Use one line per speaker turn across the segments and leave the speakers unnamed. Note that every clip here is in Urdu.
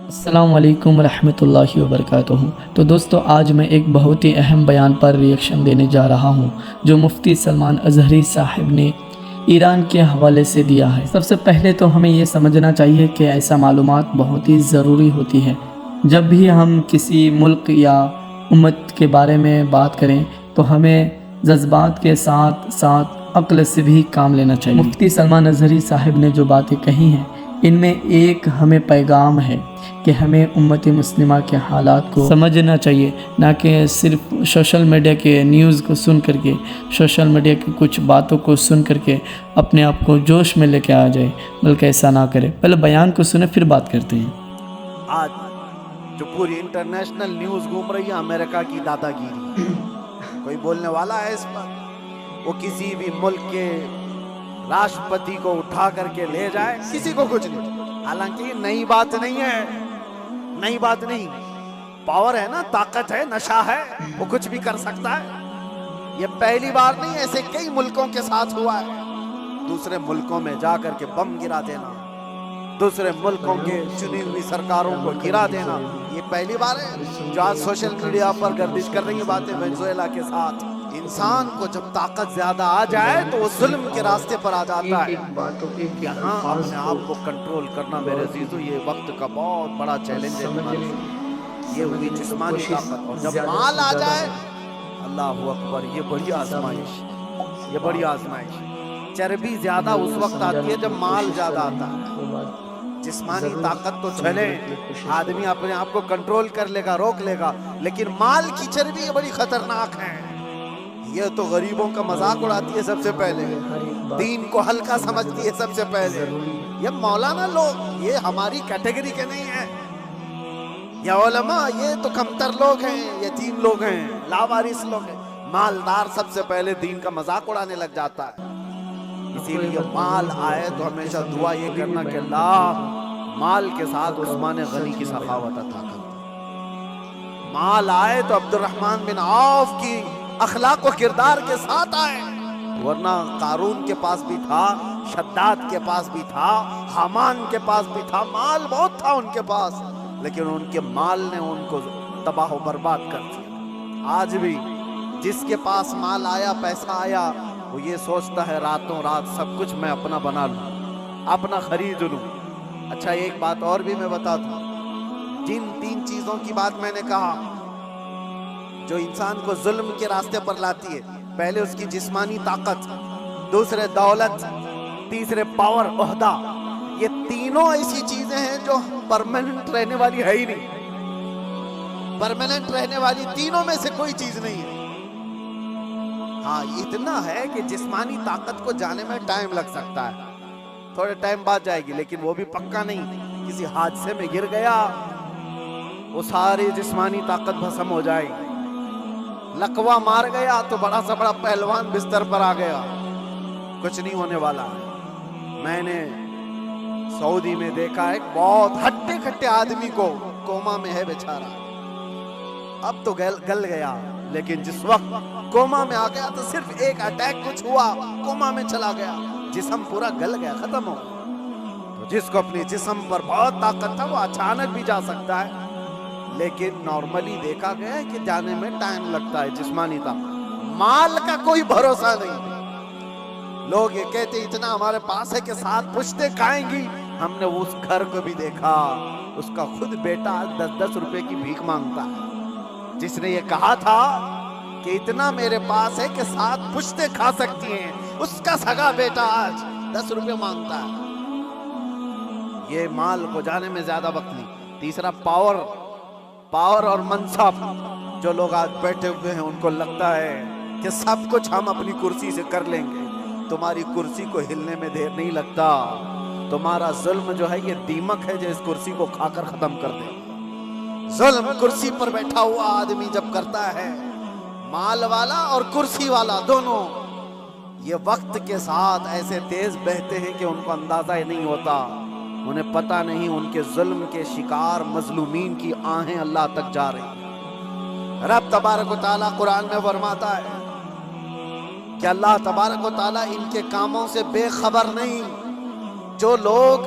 السلام علیکم ورحمۃ اللہ وبرکاتہ۔ تو دوستو، آج میں ایک بہت ہی اہم بیان پر ریئیکشن دینے جا رہا ہوں جو مفتی سلمان اظہری صاحب نے ایران کے حوالے سے دیا ہے۔ سب سے پہلے تو ہمیں یہ سمجھنا چاہیے کہ ایسا معلومات بہت ہی ضروری ہوتی ہے۔ جب بھی ہم کسی ملک یا امت کے بارے میں بات کریں تو ہمیں جذبات کے ساتھ ساتھ عقل سے بھی کام لینا چاہیے۔ مفتی سلمان اظہری صاحب نے جو باتیں کہی ہیں ان میں ایک ہمیں پیغام ہے کہ ہمیں امت مسلمہ کے حالات کو سمجھنا چاہیے، نہ کہ صرف سوشل میڈیا کے نیوز کو سن کر کے، سوشل میڈیا کی کچھ باتوں کو سن کر کے اپنے آپ کو جوش میں لے کے آ جائے، بلکہ ایسا نہ کرے۔ پہلے بیان کو سنیں پھر بات کرتے ہیں۔
آج جو پوری انٹرنیشنل نیوز گھوم رہی ہے امریکہ کی دادا گیری، کوئی بولنے والا ہے اس پر؟ وہ کسی بھی ملک کے راشٹرپتی کو اٹھا کر کے لے جائے، کسی کو کچھ نہیں۔ حالانکہ یہ نئی بات نہیں ہے، نئی بات نہیں، پاور ہے نا، طاقت ہے، نشہ ہے، وہ کچھ بھی کر سکتا ہے۔ یہ پہلی بار نہیں، ایسے کئی ملکوں کے ساتھ ہوا ہے۔ دوسرے ملکوں میں جا کر کے بم گرا دینا، دوسرے ملکوں کے چنی ہوئی سرکاروں کو گرا دینا، یہ پہلی بار ہے جو آج سوشل میڈیا پر گردش کر رہی ہیں باتیں وینزویلا کے ساتھ۔ انسان کو جب طاقت زیادہ آ جائے تو وہ ظلم کے راستے پر آ جاتا ہے۔ یہاں اپنے آپ کو کنٹرول کرنا میرے عزیزو یہ وقت کا بہت بڑا چیلنج ہے۔ یہ ہوئی جسمانی طاقت، اور جب مال آ جائے، اللہ اکبر، یہ بڑی آزمائش، یہ بڑی آزمائش۔ چربی زیادہ اس وقت آتی ہے جب مال زیادہ آتا ہے۔ جسمانی طاقت تو چلے، آدمی اپنے آپ کو کنٹرول کر لے گا، روک لے گا، لیکن مال کی چربی یہ بڑی خطرناک ہے۔ یہ تو غریبوں کا مذاق اڑاتی ہے سب سے پہلے، دین کو ہلکا سمجھتی ہے سب سے پہلے۔ یہ مولانا لوگ یہ ہماری کیٹیگری کے نہیں ہیں، یا علماء یہ تو کمتر لوگ ہیں، یتیم لوگ ہیں، لاوارث لوگ ہیں۔ مالدار سب سے پہلے دین کا مذاق اڑانے لگ جاتا ہے۔ اسی لیے مال آئے تو ہمیشہ دعا یہ کرنا کہ اللہ مال کے ساتھ عثمان غنی کی سخاوت عطا کر دے۔ مال آئے تو عبد الرحمن بن عوف کی اخلاق و کردار کے ساتھ آئے، ورنہ قارون کے پاس بھی تھا، شداد کے پاس بھی تھا، حامان کے پاس بھی تھا، مال بہت تھا ان کے پاس، لیکن ان کے مال نے ان کو تباہ و برباد کر دیا۔ آج بھی جس کے پاس مال آیا، پیسہ آیا، وہ یہ سوچتا ہے راتوں رات سب کچھ میں اپنا بنا لوں، اپنا خرید لوں۔ اچھا ایک بات اور بھی میں بتا دوں، جن تین چیزوں کی بات میں نے کہا جو انسان کو ظلم کے راستے پر لاتی ہے، پہلے اس کی جسمانی طاقت، دوسرے دولت، تیسرے پاور، عہدہ، یہ تینوں ایسی چیزیں ہیں جو پرماننٹ رہنے والی ہے ہی نہیں۔ پرماننٹ رہنے والی تینوں میں سے کوئی چیز نہیں ہے۔ ہاں اتنا ہے کہ جسمانی طاقت کو جانے میں ٹائم لگ سکتا ہے، تھوڑے ٹائم بعد جائے گی، لیکن وہ بھی پکا نہیں۔ کسی حادثے میں گر گیا، وہ ساری جسمانی طاقت بھسم ہو جائے گی۔ لقوہ مار گیا تو بڑا سا بڑا پہلوان بستر پر آ گیا، کچھ نہیں ہونے والا۔ میں نے سعودی میں دیکھا ایک بہت ہٹے کھٹے آدمی کو، کوما میں ہے بیچارہ، اب تو گل گیا، لیکن جس وقت کوما میں آ گیا تو صرف ایک اٹیک کچھ ہوا، کوما میں چلا گیا، جسم پورا گل گیا، ختم ہو گیا۔ تو جس کو اپنی جسم پر بہت طاقت تھا وہ اچانک بھی جا سکتا ہے، لیکن نارملی دیکھا گیا ہے کہ جانے میں ٹائم لگتا ہے جسمانی طاقت۔ مال کا کوئی بھروسہ نہیں۔ لوگ یہ کہتے اتنا ہمارے پاس ہے کہ 7 پشتیں کھائیں گی۔ ہم نے اس گھر کو بھی دیکھا، اس کا خود بیٹا 10-10 روپے کی بھیک مانگتا ہے۔ جس نے یہ کہا تھا کہ اتنا میرے پاس ہے کہ 7 پشتیں کھا سکتی ہیں، اس کا سگا بیٹا آج 10 روپے مانگتا ہے۔ یہ مال کو جانے میں زیادہ وقت نہیں۔ تیسرا پاور اور منصب۔ جو لوگ آج بیٹھے ہوئے ہیں ان کو لگتا ہے کہ سب کچھ ہم اپنی کرسی سے کر لیں گے، تمہاری کرسی کو ہلنے میں دیر نہیں لگتا۔ تمہارا ظلم جو ہے یہ دیمک ہے جو اس کرسی کو کھا کر ختم کر دے۔ ظلم کرسی پر بیٹھا ہوا آدمی جب کرتا ہے، مال والا اور کرسی والا دونوں، یہ وقت کے ساتھ ایسے تیز بہتے ہیں کہ ان کو اندازہ ہی نہیں ہوتا، انہیں پتہ نہیں ان کے ظلم کے شکار مظلومین کی آہیں اللہ تک جا رہی ہیں۔ رب تبارک و تعالیٰ قرآن میں فرماتا ہے کہ اللہ تبارک و تعالیٰ ان کے کاموں سے بے خبر نہیں۔ جو لوگ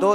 2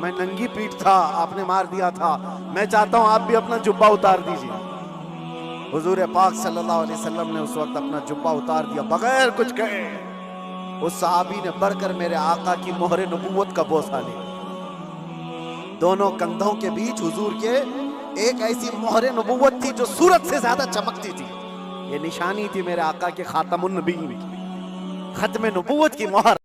میں ننگی پیٹ تھا، آپ نے مار دیا تھا، میں چاہتا ہوں آپ بھی اپنا جبہ اتار دیجیے۔ حضور پاک صلی اللہ علیہ وسلم نے اس وقت اپنا جبہ اتار دیا بغیر کچھ کہے۔ اس صحابی نے بڑھ کر میرے آقا کی مہر نبوت کا بوسہ لیا۔ دونوں کندھوں کے بیچ حضور کے ایک ایسی مہر نبوت تھی جو سورج سے زیادہ چمکتی تھی۔ یہ نشانی تھی میرے آقا کے خاتم النبیین کی، ختم نبوت کی مہر۔